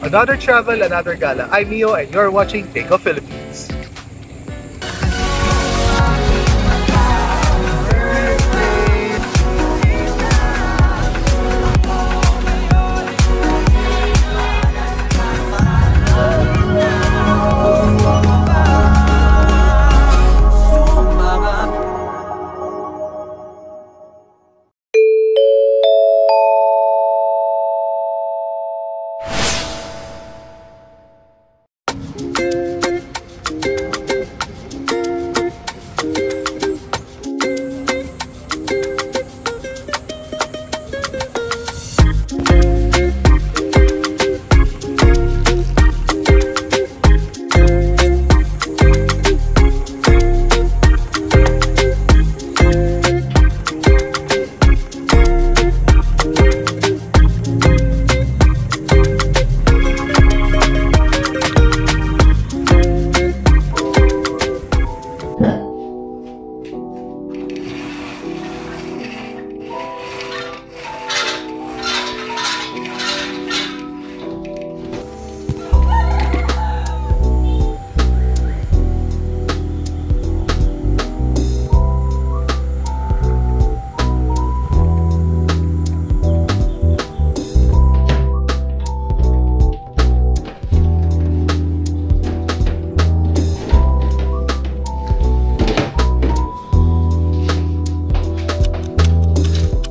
Another travel, another gala. I'm Mio and you're watching Takeoff Philippines.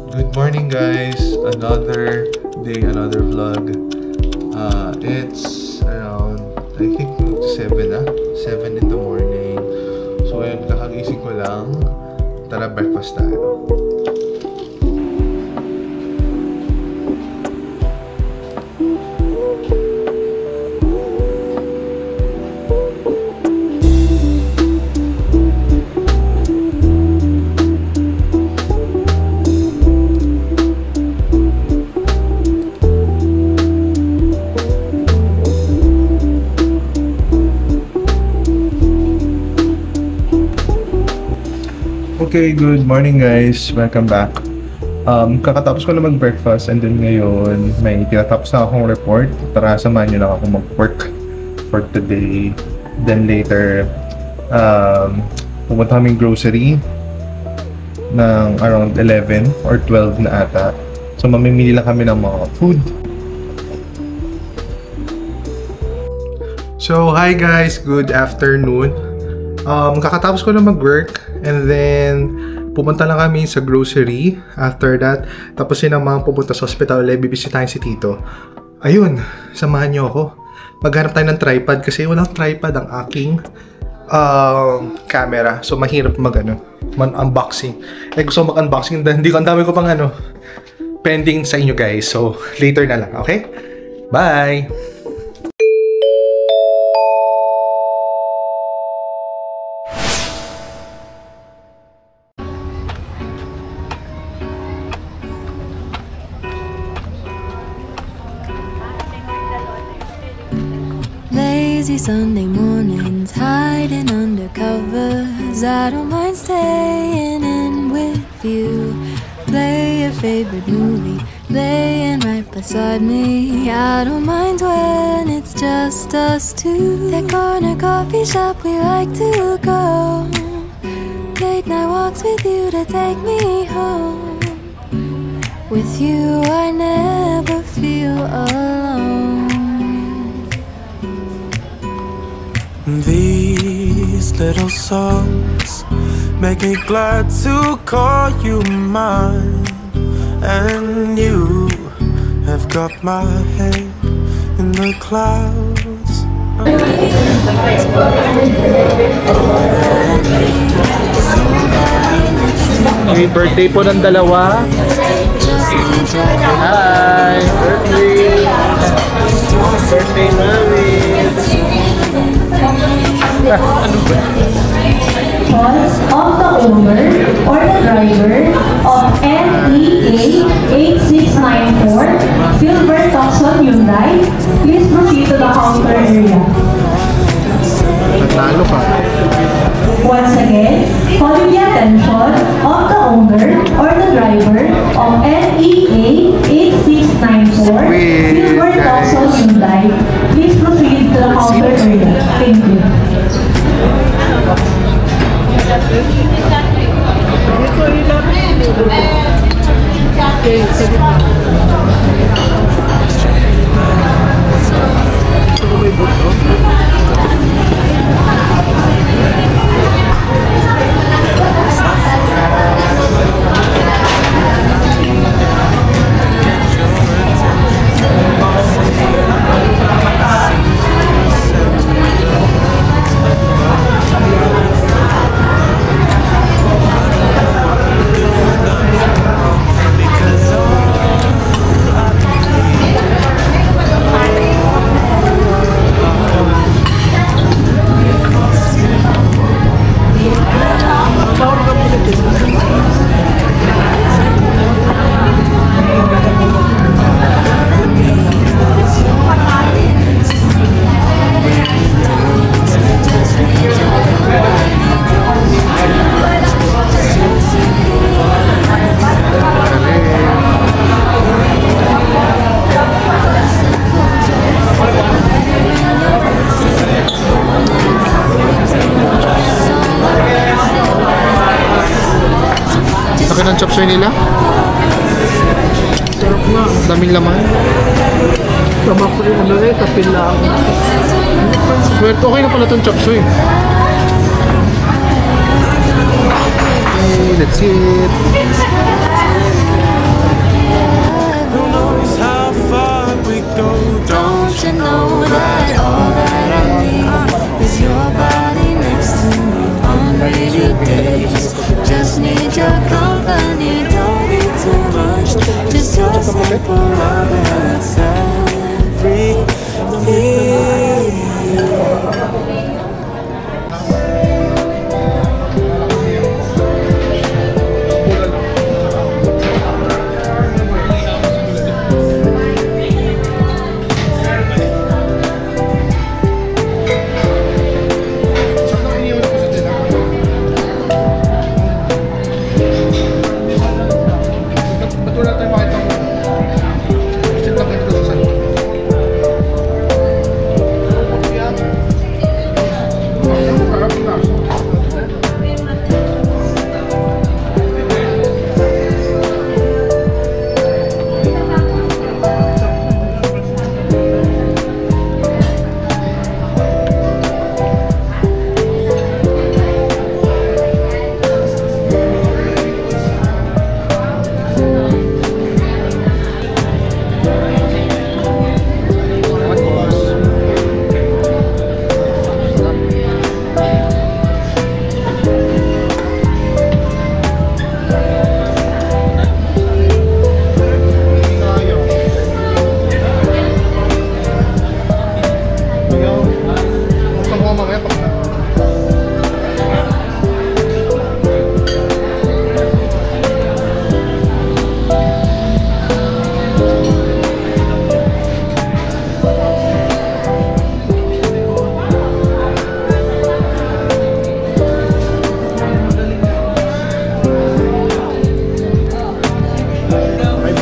Good morning guys, another day, another vlog. It's around, I think 7 in the morning. So yun, kakagising ko lang. Tara, breakfast tayo. Okay, good morning guys. Welcome back. Kakatapos ko na mag-breakfast and then ngayon may tinatapos na akong report. Tara, samahan nyo lang ako mag-work for today. Then later, pumunta kaming grocery ng around 11 or 12 na ata. So mamimili lang kami ng mga food. So, hi guys! Good afternoon. Kakatapos ko na mag-work and then pumunta lang kami sa grocery. After that, tapos yun naman pupunta sa hospital ulit, bibisitahin si Tito. Ayun, samahan niyo ako. Maghanap tayo ng tripod kasi walang tripod ang aking camera. So mahirap mag-unboxing. Gusto ko mag-unboxing, hindi ko, ang dami ko pang pending sa inyo guys. So later na lang, okay? Bye! Lazy Sunday mornings, hiding under covers. I don't mind staying in with you. Play your favorite movie, laying right beside me. I don't mind when it's just us two. That corner coffee shop we like to go. Late night walks with you to take me home. With you I never feel alone. These little songs make me glad to call you mine. And you have got my head in the clouds. Happy birthday po ng dalawa. Hi! Birthday! Birthday, Mami! Of the owner or the driver of NEA 8694 Silver Tucson Hyundai, please proceed to the counter area. Once again, calling the attention of the owner or the driver of NEA 8694 Silver Tucson Hyundai. merchandise, please proceed to the counter area. Thank you. Laki ng chop suey nila. Sarap na. Daming laman. Sama ko yung ano eh, tapin lang. Swerte, okay na pala itong chop suey. Okay, that's it. Who knows how far we go? Don't you know that all that I need is your body next to me on rainy days? Just need your company, don't need too much. Just your simple love and it's everything.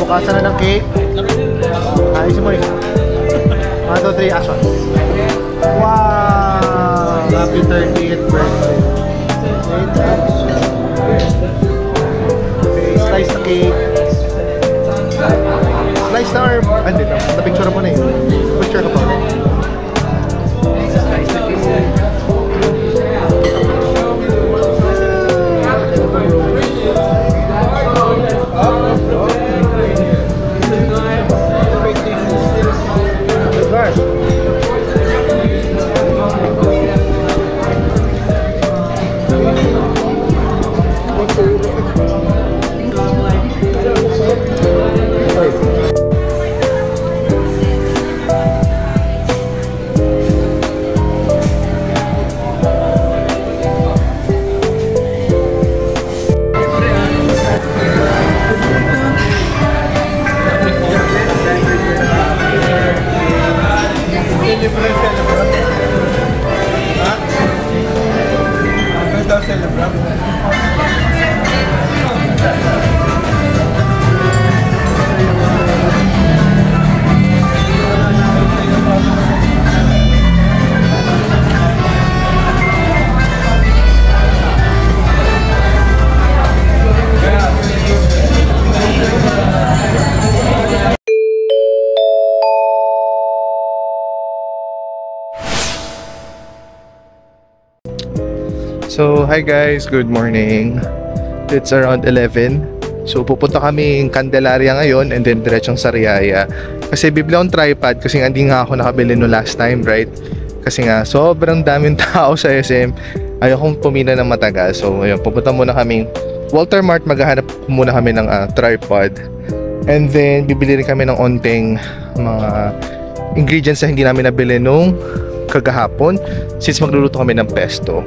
Bukasan na ng cake. Ayusin mo eh. 1, 2, 3, action. Wow! Happy 30th birthday. Okay, slice the cake. Slice the arm. Ah, hindi. Na-picture mo na eh. Picture ka pa. Slice the cake. So, hi guys, good morning. It's around 11. So, pupunta kami ng Candelaria ngayon and then diretsong Sariaya. Kasi bibili akong tripod kasi hindi nga ako nakabili no last time, right? Kasi nga, sobrang daming tao sa SM. Ayokong pumila ng matagal. So, ayun, pupunta muna kaming Walter Mart. Maghahanap muna kami ng tripod. And then, bibili rin kami ng onting mga ingredients na hindi namin nabili nung kagahapon since magluluto kami ng pesto.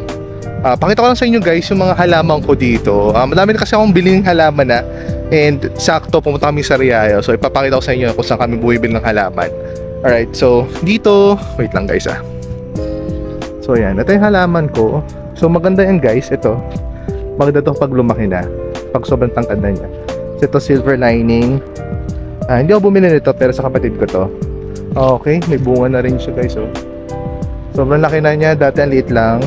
Pakita ko lang sa inyo guys yung mga halaman ko dito. Madami kasi akong biling halaman na and sakto pumunta kami sa Sariaya. So, ipapakita ko sa inyo kung saan kami bumibili ng halaman. Alright, so dito, wait lang guys So, yan. Ito yung halaman ko. So, maganda yan guys. Ito. Maganda to pag lumaki na. Pag sobrang tangkad na niya. So, ito silver lining. Hindi ako bumili nito pero sa kapatid ko to. Okay. May bunga na rin siya guys. Oh. Sobrang laki na niya. Dati ang liit lang.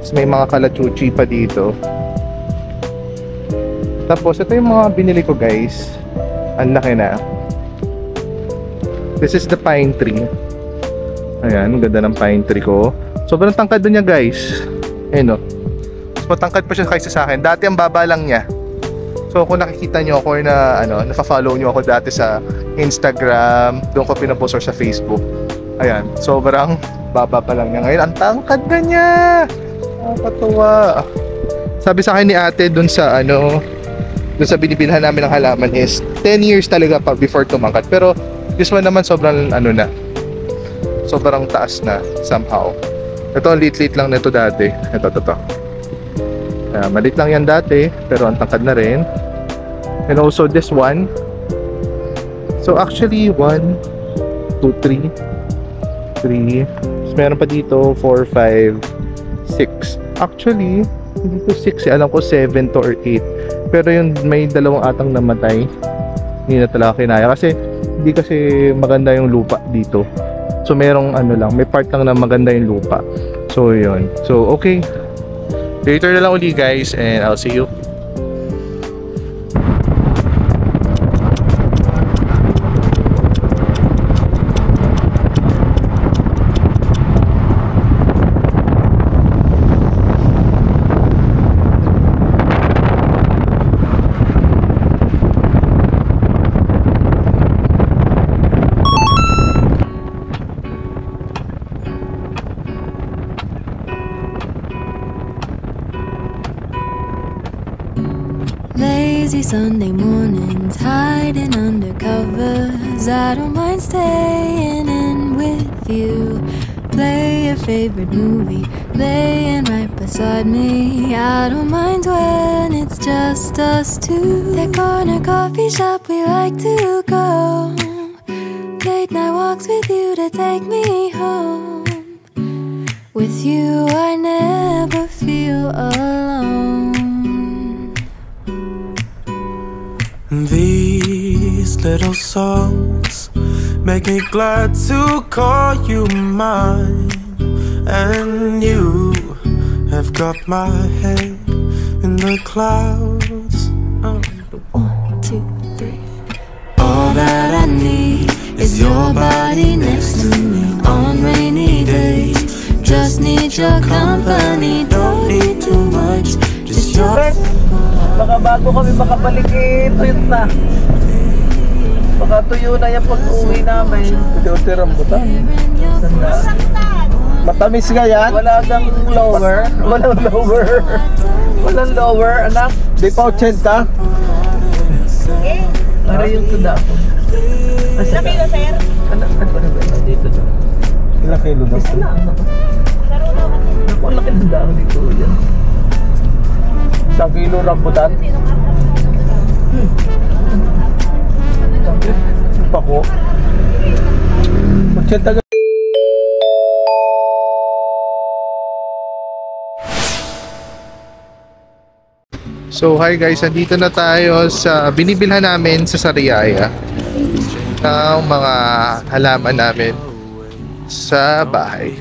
Tapos may mga kalachuchi pa dito. Tapos ito yung mga binili ko guys. Ang laki na. This is the pine tree. Ayan. Ang ganda ng pine tree ko. Sobrang tangkad na niya guys. Ayun o. Mas matangkad pa siya kaysa sa akin. Dati ang baba lang niya. So kung nakikita nyo ako or na nafa-follow nyo ako dati sa Instagram, doon ko pinapost or sa Facebook. Ayan, sobrang baba pa lang niya. Ngayon, ang tangkad na niya. Nakakatuwa. Sabi sa akin ni ate doon sa doon sa binibilhan namin ng halaman is 10 years talaga pa before tumangkad. Pero this one naman sobrang na. Sobrang taas na somehow. Ito, ang liit-liit lang nito dati. Ito. Maliit lang yan dati, pero ang tangkad na rin. And also this one. So actually, 1, 2, 3. Tapos meron pa dito, 4, 5, 6. Actually, hindi to 6. Alam ko 7 to or 8. Pero yung may dalawang atang namatay, hindi na talaga kinaya. Kasi, hindi kasi maganda yung lupa dito. So merong may part lang na maganda yung lupa. So yun. So okay. Later na lang uli guys and I'll see you. Lazy Sunday mornings, hiding under covers. I don't mind staying in with you. Play your favorite movie, laying right beside me. I don't mind when it's just us two. That corner coffee shop we like to go. Late night walks with you to take me home. With you I never feel alone. These little songs make me glad to call you mine. And you have got my head in the clouds. 1, 2, 3. All that I need is your body next to me on rainy days. Just need your company, don't need too much. Just your... Baka bago kami makabalik tuyot na. Baka tuyo na yan pag-uwi namin. Pwede rambutan. Matamis nga yan? Wala kang lower. Walang lower. Walang lower, anak. Di pa 80. Para yung tuda ko. Ilang kilo, sir? Anak, dito. Ilang kilo daw? Isa lang. Ako, ang laki ng daan dito. Yan. 1 kilo rambutan. Pako. 80. So hi guys, andito na tayo sa binibilhan namin sa Sariaya ng mga halaman namin sa bahay.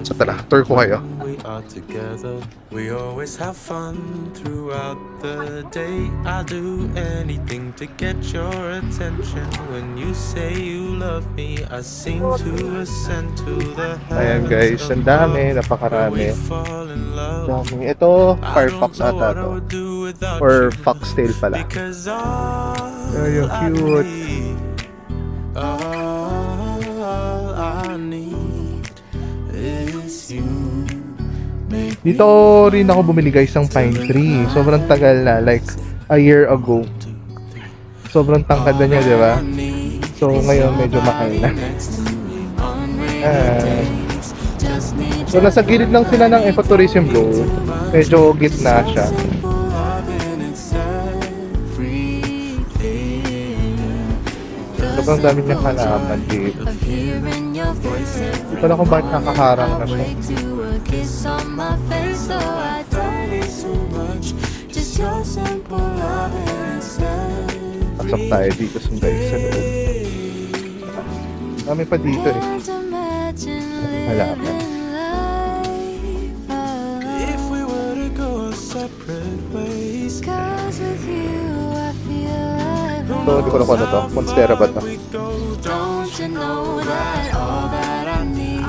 So tara, tour ko kayo. are together. We always have fun throughout the day. I'll do anything to get your attention. When you say you love me, I seem to ascend to the Ayan heavens guys, ang dami, above. napakarami. When we fall in love, Dami. Ito, I don't Firefox know ata what I to. would do without Or you. Foxtail pala. Because all Ay, I cute. need, all I need is you. Dito rin ako bumili guys ng pine tree. Sobrang tagal na, like a year ago. Sobrang tangkad na niya, di ba? So ngayon medyo mahal na. So nasa gilid lang sila ng ecotourism bro. Medyo gitna siya. Sobrang dami niyang halaman dito. Hindi pala kung bakit nakaharang na siya. Pasok tayo dito sa guys sa loob. Dami pa dito eh. Halaman. If we were to go separate ways, Ito, hindi ko na kung ano to. Monstera ba to? Don't you know that all that I need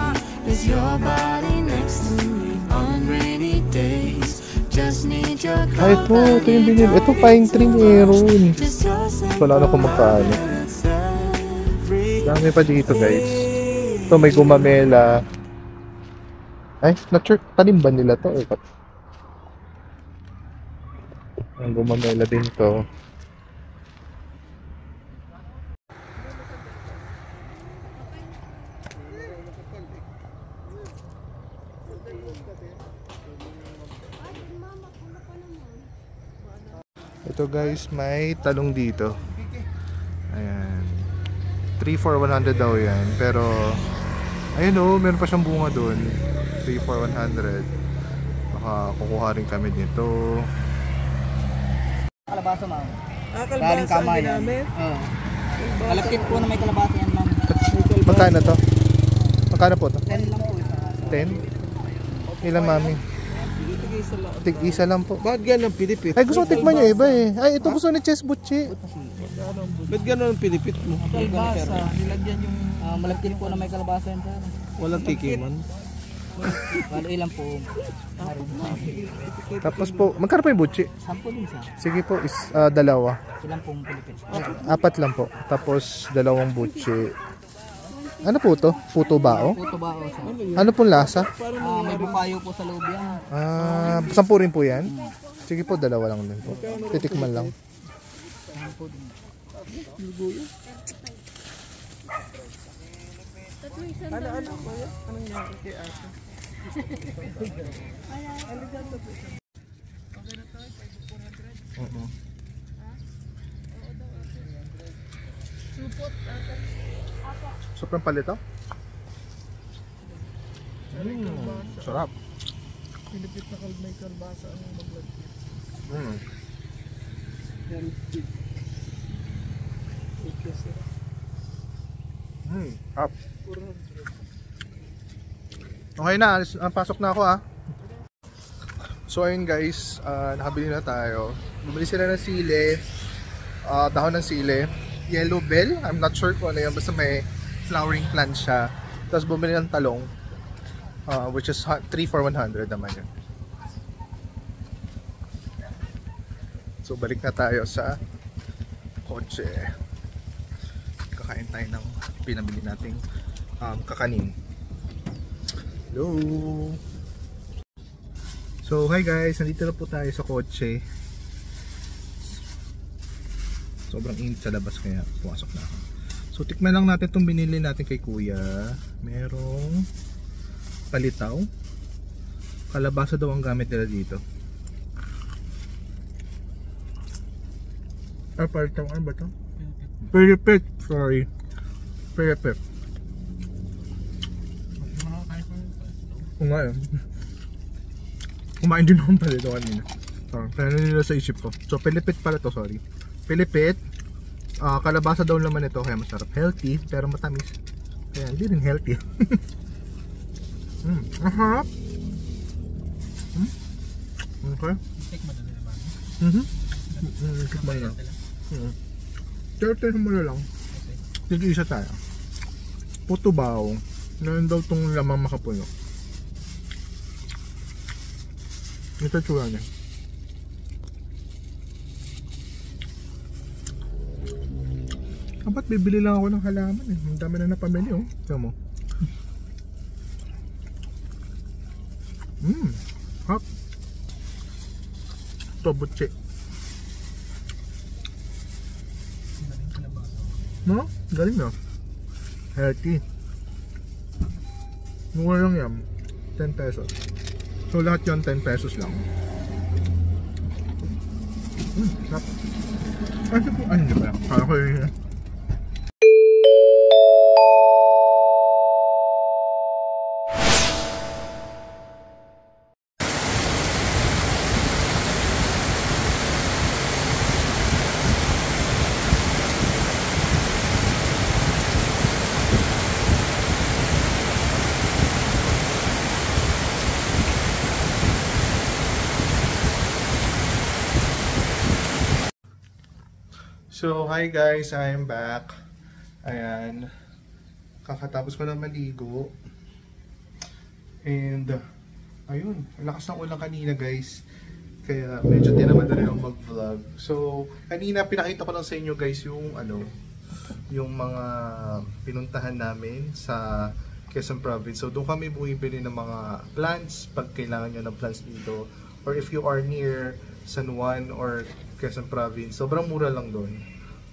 is your body next to me on rainy days? Just need your Ay, ito yung binili. Ito, pine tree meron. Wala na kung magkano. Dami pa dito, guys. Ito, may gumamela. Ay, not sure. Tanim ba nila to? Ang gumamela din to. Ito guys, may talong dito. Ayan. 3 for 100 daw yan. Pero, ayun o, meron pa siyang bunga doon. 3 for 100. Baka kukuha rin kami dito. Kalabasa, ma'am. Galing Kalbasa ang kamay. ginamit. Oo. Malapit po na may kalabasa yan, ma'am. Magkano to? Magkano po to? 10 lang po. 10? Ilan mami? Tig-isa lang po. Bakit ganun ang pilipit? Ay, gusto ko tikman nyo iba eh. Ay, ito gusto ni Chess Butchi. Ba't ganun ang pilipit mo? Kalabasa. Nilagyan yung... malapit po na may kalabasa yan, sir. Walang tikiman. Balo ilan po. Tapos po, magkano po yung Butchi? 10 din sa. Sige po, dalawa. Ilan pong pilipit. 4 lang po. Tapos, dalawang Butchi. Ano po to? Puto bao? Puto ba o sa? Ano pong lasa? May bukayo po sa loob yan. 10 rin po yan? Sige po, dalawa lang din po. Titikman lang. Ano ba yan? Anong nangyari kay ate? Sobrang palito? Sarap. Pilipit na may kalbasa ang maglagay. Up. Okay na, pasok na ako ah. So ayun guys, nakabili na tayo. Bumili sila ng sili, dahon ng sili, yellow bell, I'm not sure kung ano yun, basta may flowering plant siya. Tapos bumili ng talong, which is 3 for 100 naman yun. So balik na tayo sa kotse. Kakain tayo ng pinabili nating kakanin. Hello! So hi guys, nandito na po tayo sa kotse. Sobrang init sa labas kaya pumasok na ako. So tikman lang natin itong binili natin kay kuya. Merong palitaw. Kalabasa daw ang gamit nila dito. Palitaw, ano ba ito? Pilipit, sorry. Pilipit. Kung nga yun. Kumain din naman pala ito kanina. Kaya nila sa isip ko. So pilipit pala to, sorry. Pilipit. Kalabasa daw naman ito kaya masarap. Healthy pero matamis. Kaya hindi rin healthy. Ang harap. Okay. Take mo na naman. Tikman na. Pero tayo mo na lang. Tig-isa tayo. Puto bao. Meron daw itong lamang makapuno. Ito tsura niya. Ba't bibili lang ako ng halaman eh. Ang dami na napamili oh. Tignan mo. Hap. Ito butche. No? Galing na. Healthy. Mura lang yan. 10 pesos. So lahat yan 10 pesos lang. Sarap. Ano po? Ano ba? Kala ko yun. So, hi guys, I am back. Ayan. Kakatapos ko na maligo. And, ayun. Ang lakas ng ulan kanina guys. Kaya medyo tinamad na rin ako mag-vlog. So, kanina pinakita ko lang sa inyo guys yung yung mga pinuntahan namin sa Quezon Province. So, doon kami bumibili ng mga plants pag kailangan nyo ng plants dito. Or if you are near San Juan or Quezon Province, sobrang mura lang doon.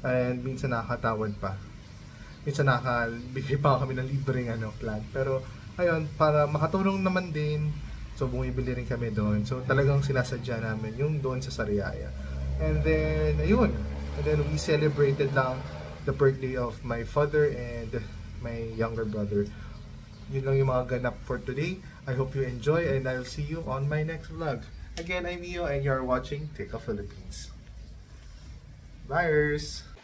And minsan nakakatawad pa. Minsan nakabigay pa kami ng libreng plant. Pero ayun, para makatulong naman din, so bumibili rin kami doon. So talagang sinasadya namin yung doon sa Sariaya. And then ayun, and then we celebrated lang the birthday of my father and my younger brother. Yun lang yung mga ganap for today. I hope you enjoy and I'll see you on my next vlog. Again, I'm Mio and you're watching Take Off Philippines. Byeers!